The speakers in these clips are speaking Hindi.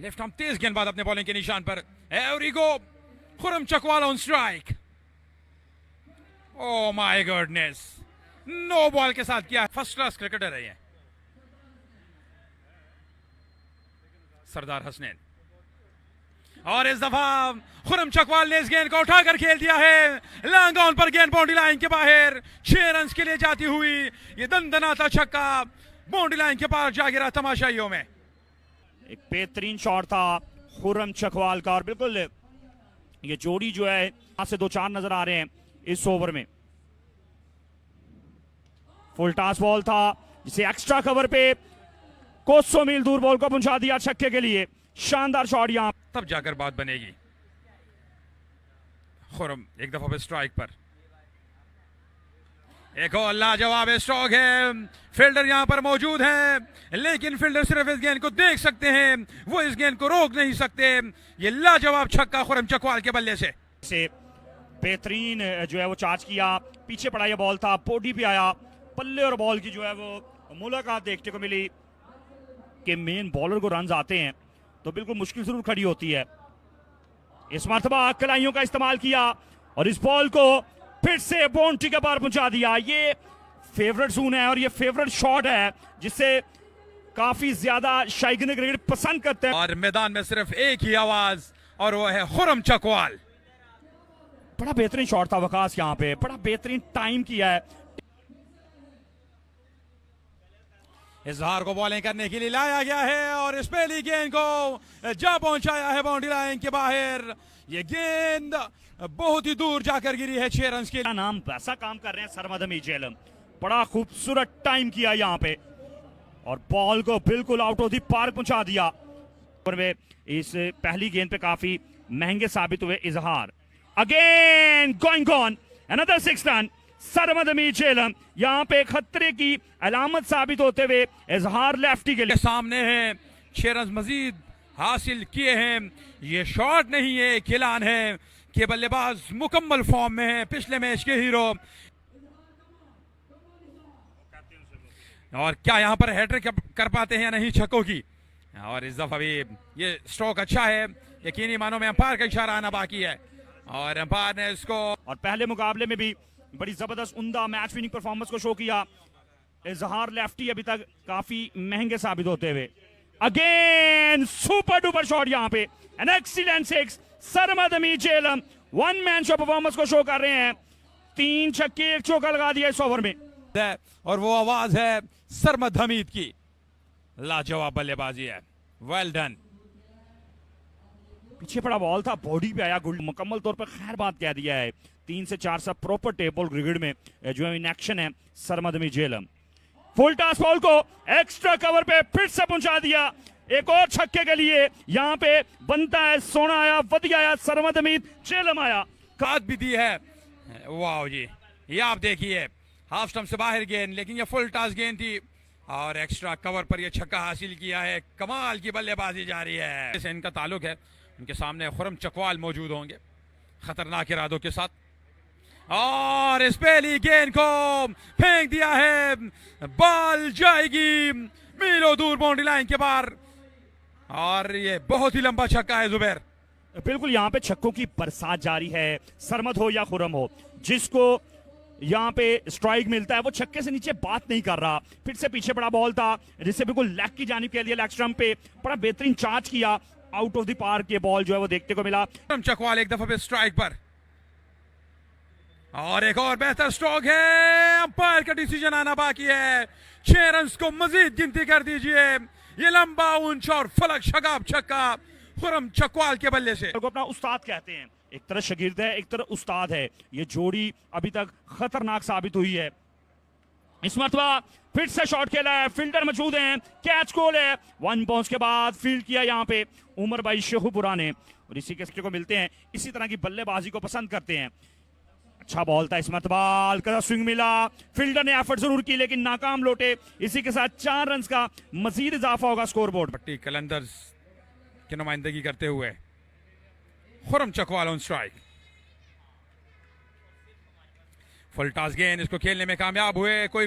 लेफ्ट आर्म तेज गेंदबाज अपने बॉलिंग के निशान पर। एवरीगो Khurram Chakwal on strike. Oh my goodness, no ball के साथ किया। फर्स्ट क्लास क्रिकेटर है ये सरदार हसनैन। और इस दफा खुरम चकवाल ने इस गेंद को उठाकर खेल दिया है लॉन्ग ऑन पर। गेंद बाउंड्री लाइन के बाहर 6 रन के लिए जाती हुई ये दंदनाता छक्का बाउंड्री लाइन के पार जा गिरा तमाशाइयों में। एक बेहतरीन शॉट था खुरम चकवाल का। और बिल्कुल ये जोड़ी जो है यहां से 2-4 नजर आ रहे हैं इस ओवर में। फुल टॉस बॉल था जिसे एक्स्ट्रा कवर पे कोसों मील दूर बॉल को पहुंचा दिया छक्के के लिए। शानदार शॉट यहां तब जाकर बात बनेगी। खुरम एक दफा पे स्ट्राइक पर। एक और लाजवाब स्ट्रोक है। फील्डर यहां पर मौजूद है, लेकिन फील्डर सिर्फ इस गेंद को देख सकते हैं, वो इस गेंद को रोक नहीं सकते। ये लाजवाब छक्का खुरम चकवाल के बल्ले से बेहतरीन जो है वो चार्ज किया। पीछे पड़ा यह बॉल था, बॉडी पे आया। पल्ले और बॉल की जो है वो मुलाकात देखने को मिली कि मेन बॉलर को रन आते हैं तो बिल्कुल मुश्किल जरूर खड़ी होती है। इस मरतबा कलाइयों का इस्तेमाल किया और इस बॉल को फिर से बाउंड्री के पार पहुंचा दिया। ये फेवरेट जोन है और ये फेवरेट शॉट है जिससे काफी ज्यादा शाइकीन क्रिकेट पसंद करते हैं। और मैदान में सिर्फ एक ही आवाज और वो है खुरम चकवाल। बड़ा बेहतरीन शॉट था वकास, यहाँ पे बड़ा बेहतरीन टाइम किया है। इजहार को बॉलिंग करने के लिए लाया गया है और इस पहली गेंद को जा पहुंचाया है बाउंड्री लाइन के बाहर। ये गेंद बहुत ही दूर जाकर गिरी है 6 रन के। नाम वैसा काम कर रहे हैं सरमद हमीद जेलम। बड़ा खूबसूरत टाइम किया यहाँ पे और बॉल को बिल्कुल आउट ऑफ द पार्क पहुंचा दिया। और वे इस पहली गेंद पे काफी महंगे साबित हुए इजहार। Again going on another 6 run. Sarmad Hamid Jhelum यहाँ पे खतरे की अलामत साबित होते हुए इजहार लेफ्टी के लिए सामने है। 6 रन मजीद हासिल किए हैं। ये शॉट नहीं है, खिलान है कि बल्लेबाज मुकम्मल फॉर्म में है, पिछले मैच के हीरो। और क्या यहां पर हैट्रिक कर पाते हैं या नहीं छक्कों की। और इस दफा भी ये स्ट्रोक अच्छा है। यकीनी मानो में अंपायर का इशारा आना बाकी है और अंपायर ने इसको। और पहले मुकाबले में भी बड़ी जबरदस्त उम्दा मैच विनिंग परफॉर्मेंस को शो किया। इजहार लेफ्टी अभी तक काफी महंगे साबित होते हुए। अगेन सुपर डुपर शॉट यहाँ पे an excellent 6। Sarmad Hamid Jhelum one man show performance को शो कर रहे हैं। 3 छक्के 1 चौका लगा दिया इस ओवर में। और वो आवाज है सरमद हमीद की। लाजवाब बल्लेबाजी है, वेल डन। पीछे पड़ा बॉल था, बॉडी पे आया, गुड मुकम्मल तौर पर खैर बात कह दिया है। 3 से 4 सब प्रॉपर टेबल क्रिकेट में जो है इन एक्शन है Sarmad Hamid Jhelum. Full toss ball को एक्स्ट्रा कवर पे फिर से पहुंचा दिया। एक और छक्के के लिए यहाँ पे बनता है। सोना आया, वधिया आया, सरमद हमीद जेलम आया। काट भी दी है। वाह जी, ये आप देखिए हाफ स्टंप से बाहर गेंद, लेकिन ये फुल टॉस गेंद थी और एक्स्ट्रा कवर पर ये छक्का हासिल किया है। कमाल की बल्लेबाजी जारी है। इससे इनका ताल्लुक है, उनके सामने खुरम चकवाल मौजूद होंगे खतरनाक इरादों के साथ। और इस पहली गेंद को फेंक दिया है, बॉल जाएगी मीलों दूर बाउंड्री लाइन के पार। और ये बहुत ही लंबा छक्का है जुबैर। बिल्कुल यहाँ पे छक्कों की बरसात जारी है। सरमद हो या खुरम हो, जिसको यहाँ पे स्ट्राइक मिलता है वो छक्के से नीचे बात नहीं कर रहा। फिर से पीछे बड़ा बॉल था जिससे बिल्कुल लेग की जानिब के लिए लेग स्टंप पे बड़ा बेहतरीन चार्ज किया। आउट ऑफ द पार्क ये बॉल जो है वो देखने को मिला। चकवाल एक दफा पे स्ट्राइक पर और एक और बेहतर स्ट्रोक है। अंपायर का डिसीजन आना बाकी है। 6 रन को मजीद गिनती कर दीजिए। ये लंबा ऊंच और फलक शगाब छक्का खुरम चकवाल के बल्ले से। को अपना उस्ताद कहते हैं, एक तरह शागिर्द है, एक तरह उस्ताद है। ये जोड़ी अभी तक खतरनाक साबित हुई है। इस मरतबा फिर से शॉट खेला है, फील्डर मौजूद हैं, कैच कॉल है। 1 बाउंस के बाद फील्ड किया यहाँ पे उमर भाई शेखुपुरा ने। और इसी के को मिलते हैं, इसी तरह की बल्लेबाजी को पसंद करते हैं। अच्छा बॉल था इस मरतबा, हल्का स्विंग मिला, फील्डर ने एफर्ट जरूर की लेकिन नाकाम लौटे। इसी के साथ 4 रन का मजीद इजाफा होगा स्कोरबोर्ड। पट्टी कलंदर्स की नुमाइंदगी करते हुए Khurram Chakwal on strike. Full toss गेंद, इसको खेलने में कामयाब हुए। कोई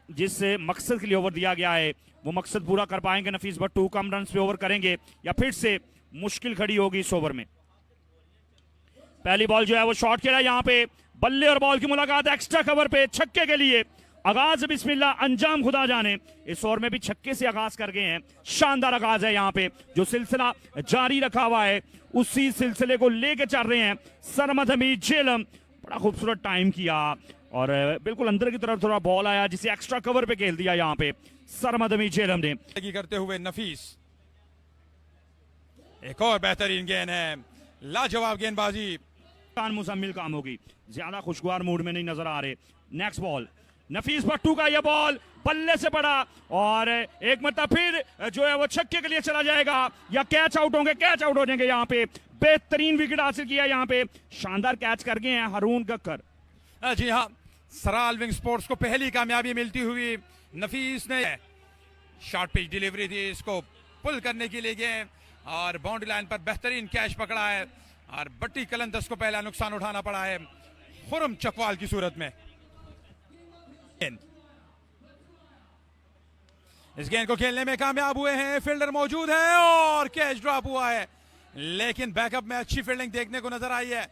जिस मकसद के लिए ओवर दिया गया है वो मकसद पूरा कर पाएंगे नफीस भट्टू, कम रन पे ओवर करेंगे या फिर से मुश्किल खड़ी होगी इस ओवर में। पहली बॉल जो है वो शॉट खेला, यहाँ पे बल्ले और बॉल की मुलाकात एक्स्ट्रा कवर पे छक्के के लिए। आगाज बिस्मिल्लाह, अंजाम खुदा जाने। इस ओवर में भी छक्के से आगाज कर गए हैं, शानदार आगाज है यहाँ पे, जो सिलसिला जारी रखा हुआ है उसी सिलसिले को लेके चल रहे हैं सरमद हमीद झेलम। बड़ा खूबसूरत टाइम किया और बिल्कुल अंदर की तरफ थोड़ा बॉल आया जिसे एक्स्ट्रा कवर पे खेल दिया यहाँ पे सरमद हमीद झेलम ने। करते हुए नफीस, एक और बेहतरीन गेंद है, लाजवाब गेंदबाजी। मुजम्मिल काम होगी, ज्यादा खुशगवार मूड में नहीं नजर आ रहे। नेक्स्ट बॉल नफीस भट्टू का यह बॉल बल्ले से पड़ा और एक मतलब फिर जो है वो छक्के के लिए चला जाएगा या कैच आउट होंगे, कैच आउट हो जाएंगे। यहाँ पे बेहतरीन विकेट हासिल किया, यहाँ पे शानदार कैच कर गए हैं हारून कक्कर। जी हाँ, सराल विंग स्पोर्ट्स को पहली कामयाबी मिलती हुई नफीस ने शॉर्ट पिच डिलीवरी थी, इसको पुल करने के लिए गए और बाउंड्री लाइन पर बेहतरीन कैच पकड़ा है और बट्टी कलंदस को पहला नुकसान उठाना पड़ा है खुरम चकवाल की सूरत में। इस गेंद को खेलने में कामयाब हुए हैं, फील्डर मौजूद है और कैच ड्रॉप हुआ है, लेकिन बैकअप में अच्छी फील्डिंग देखने को नजर आई है।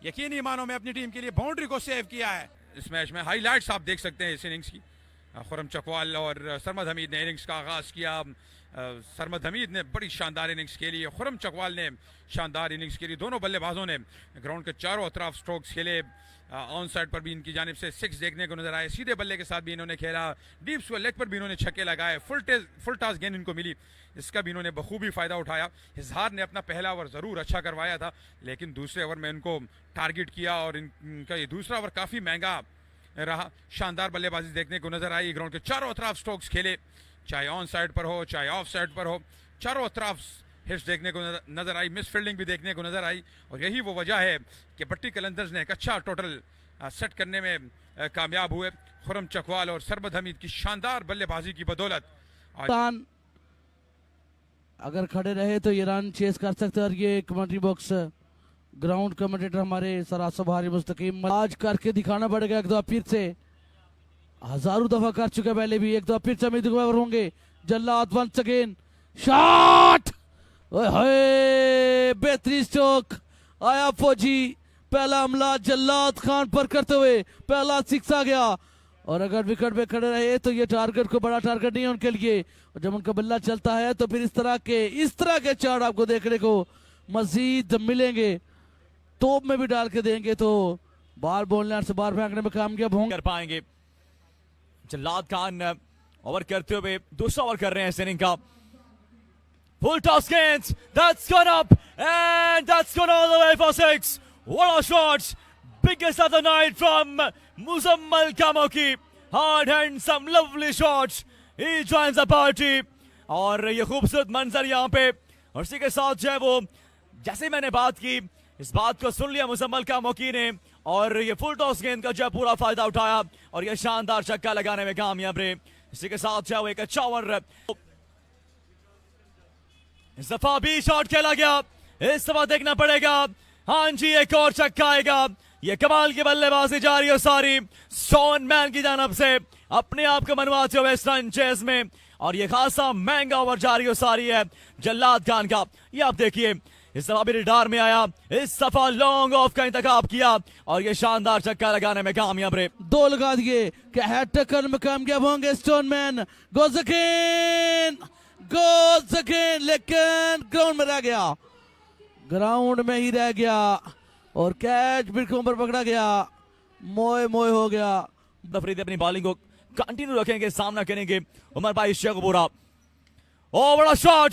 यकीनी मानों में अपनी टीम के लिए बाउंड्री को सेव किया है। इस मैच में हाइलाइट्स आप देख सकते हैं इस इनिंग्स की। खुरम चकवाल और सरमद हमीद ने इनिंग्स का आगाज किया। सरमद हमीद ने बड़ी शानदार इनिंग्स खेली है, खुरम चकवाल ने शानदार इनिंग्स खेली। दोनों बल्लेबाजों ने ग्राउंड के चारों तरफ स्ट्रोक्स खेले। ऑन साइड पर भी इनकी जानिब से 6 देखने को नजर आए, सीधे बल्ले के साथ भी इन्होंने खेला, डीप स्क्वायर लेग पर भी इन्होंने छक्के लगाए, फुल टॉस गेंद इनको मिली, इसका भी इन्होंने बखूबी फायदा उठाया। इजहार ने अपना पहला ओवर जरूर अच्छा करवाया था, लेकिन दूसरे ओवर में इनको टारगेट किया और इनका ये दूसरा ओवर काफी महंगा रहा। शानदार बल्लेबाजी देखने को नजर आई, ग्राउंड के चारों तरफ स्ट्रोक्स खेले, चाहे ऑन साइड पर हो चाहे ऑफ साइड पर हो, चारों तरफ हिट्स देखने को नजर आई, मिस फील्डिंग भी देखने को नजर आई और यही वो वजह है कि बट्टी कलंदर्स ने एक अच्छा टोटल सेट करने में कामयाब हुए। खुरम चकवाल और सरमद हमीद की शानदार बल्लेबाजी की बदौलत अगर खड़े रहे तो ये रन चेस कर सकते हैं। और ये कमेंट्री बॉक्स ग्राउंड कमेंटेटर हमारे सरासो भारी मुस्तकीम आज करके दिखाना पड़ेगा। एक दो फिर से हजारों दफा कर चुके पहले भी, एक दो फिर से उम्मीद होंगे। जल्लाद वंस अगेन शॉट, बेहतरीन स्ट्रोक आया फौजी, पहला हमला जल्लाद खान पर करते हुए पहला 6 आ गया। और अगर विकेट पे खड़े रहे तो ये टारगेट को बड़ा टारगेट नहीं है उनके लिए, और जब उनका बल्ला चलता है तो फिर इस तरह के चार्ट आपको देखने को मजीद मिलेंगे। तोप में भी डाल के देंगे तो बार बोलने से बार फेंकने में कामयाब होंगे, कर पाएंगे। जल्लाद खान ओवर करते हुए दूसरा ओवर कर रहे हैं इस इनिंग का। Full toss gains, that's gone up and that's gone all the way for 6. What a shot, biggest of the night from Muzammal Kamoki. Hard handsome lovely shot, he joins the party. और ये खूबसूरत मंजर यहाँ पे, और इसी के साथ जो है वो जैसे मैंने बात की इस बात को सुन लिया मुजम्मल कामोकी ने और ये फुल टॉस गेंद का जो पूरा फायदा उठाया और ये शानदार छक्का लगाने में कामयाब रहे। इसी के साथ जो एक अच्छा ओवर इस दफा भी शॉट खेला गया, इस दफा देखना पड़ेगा। हाँ जी, एक और छक्का आएगा। ये कमाल की बल्लेबाजी जारी है सारी स्टोन मैन की जानब से, अपने आप को मनवाते हुए इस रन चेस में, और ये खासा महंगा ओवर जारी हो सारी है जल्लाद खान का। ये आप देखिए इस दफा भी रिडार में आया, इस दफा लॉन्ग ऑफ का इंतखाब किया और ये शानदार छक्का लगाने में कामयाब रहे। 2 लगा दिए, क्या हैट्रिक करने में कामयाब होंगे स्टोन मैन। गोज अगेन, लेकिन ग्राउंड में रह गया, ग्राउंड में ही रह गया और कैच बिल्कुल पर पकड़ा गया, मोए हो गया। अफरीदी अपनी बॉलिंग को कंटिन्यू रखेंगे, सामना करेंगे उमर भाई शेखपुरा। ओ बड़ा shot,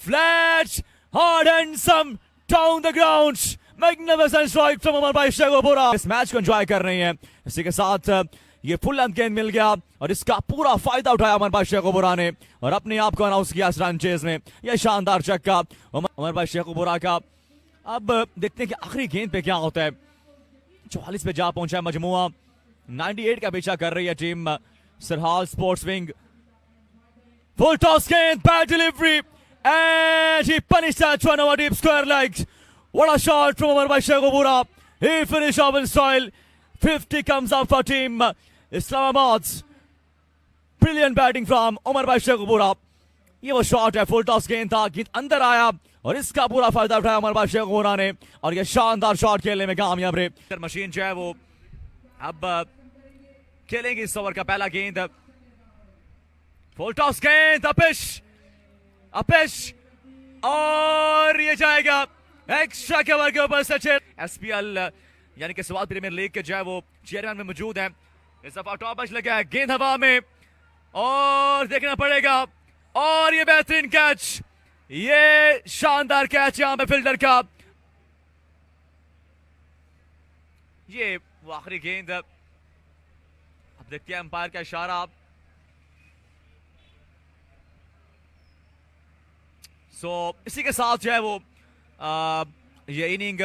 flat, hard handsome, down the ground, magnificent strike from Umar भाई शेखपुरा। इस मैच को एंजॉय कर रहे हैं, इसी के साथ ये फुल लेंथ गेंद मिल गया और इसका पूरा फायदा उठाया उमर भाई शेखपुरा ने और अपने आप को अनाउंस किया इस रन चेज में। यह शानदार छक्का उमर भाई शेखपुरा का। अब देखते हैं कि आखिरी गेंद पे क्या होता है। 44 पे जा पहुंचा है मजमुआ, 98 का पीछा कर रही है टीम सरहाल स्पोर्ट्स विंग। फुल टॉस गेंद, bad delivery and he punished that one over deep square legs. What a shot from Umar by Shekhupura. He finished off in style. 50 comes up for team Islamabad. Brilliant batting from Umar भाई शेखपुरा। ये वो शॉट है, फुल टॉस गेंद था, गेंद अंदर आया और इसका पूरा फायदा उठाया उमर भाई शेखपुरा ने और ये शानदार शॉट खेलने में कामयाब रहे। मशीन जो है वो अब खेलेंगे इस ओवर का पहला गेंद। फुल टॉस गेंद, अपिश और ये जाएगा एक्स्ट्रा कवर के ऊपर सचिन। एसपीएल यानी कि स्वात प्रीमियर लीग के जो है वो चेयरमैन में मौजूद है। इस दफा टॉप एज लगा है, गेंद हवा में और देखना पड़ेगा और ये बेहतरीन कैच, ये शानदार कैच यहां पे फील्डर का। ये वो आखिरी गेंद, अब देखते हैं अंपायर का इशारा। सो इसी के साथ जो है वो ये इनिंग